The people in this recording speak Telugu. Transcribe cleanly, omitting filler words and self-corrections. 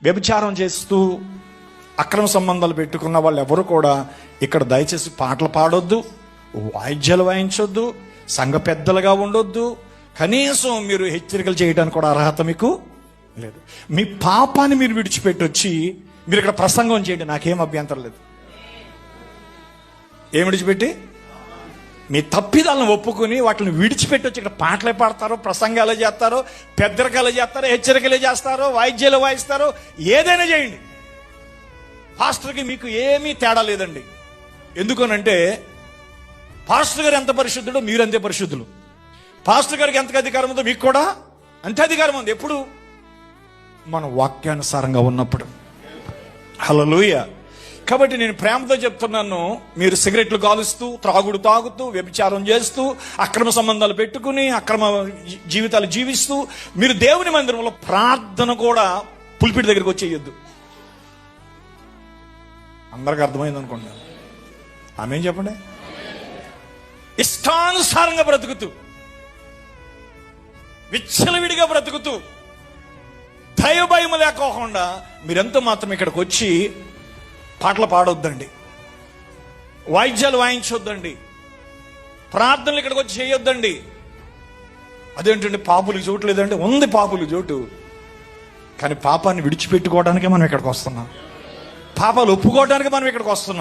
వ్యభిచారం చేస్తూ అక్రమ సంబంధాలు పెట్టుకున్న వాళ్ళు ఎవరు కూడా ఇక్కడ దయచేసి పాటలు పాడొద్దు, వాయిద్యాలు వాయించొద్దు, సంఘ పెద్దలుగా ఉండొద్దు. కనీసం మీరు హెచ్చరికలు చేయడానికి కూడా అర్హత మీకు లేదు. మీ పాపాన్ని మీరు విడిచిపెట్టొచ్చి మీరు ఇక్కడ ప్రసంగం చేయండి, నాకేం అభ్యంతరం లేదు. ఏం విడిచిపెట్టి? మీ తప్పిదాలను ఒప్పుకొని వాటిని విడిచిపెట్టొచ్చి ఇక్కడ పాటలే పాడతారో, ప్రసంగాలు చేస్తారో, పెద్దరికలు చేస్తారో, హెచ్చరికలు చేస్తారో, వాయిద్యాలు వాయిస్తారో, ఏదైనా చేయండి. పాస్టర్కి మీకు ఏమీ తేడా లేదండి. ఎందుకనంటే పాస్టర్ గారు ఎంత పరిశుద్ధుడో మీరు అంతే పరిశుద్ధులు. పాస్టర్ గారికి ఎంత అధికారం ఉందో మీకు కూడా అంతే అధికారం ఉంది. ఎప్పుడు? మన వాక్యానుసారంగా ఉన్నప్పుడు. హల్లెలూయా. కాబట్టి నేను ప్రేమతో చెప్తున్నాను, మీరు సిగరెట్లు కాలుస్తూ, త్రాగుడు తాగుతూ, వ్యభిచారం చేస్తూ, అక్రమ సంబంధాలు పెట్టుకుని అక్రమ జీవితాలు జీవిస్తూ మీరు దేవుని మందిరంలో ప్రార్థన కూడా పుల్పిటి దగ్గరికి వచ్చేయొద్దు. అందరికి అర్థమైంది అనుకుంటున్నాను. ఆమేన్ చెప్పండి. ఇష్టానుసారంగా బ్రతుకుతూ, విచ్చలవిడిగా బ్రతుకుతూ, దైవ భయం లేకోకుండా మీరెంతో మాత్రం ఇక్కడికి వచ్చి పాటలు పాడొద్దండి, వాయిద్యాలు వాయించొద్దండి, ప్రార్థనలు ఇక్కడికి వచ్చి చేయొద్దండి. అదేంటండి పాపులకు చోటు లేదంటే ఉంది, పాపులకు చోటు. కానీ పాపాన్ని విడిచిపెట్టుకోవడానికే మనం ఇక్కడికి వస్తున్నాం, పాపాలు ఒప్పుకోవడానికి మనం ఇక్కడికి వస్తున్నాం.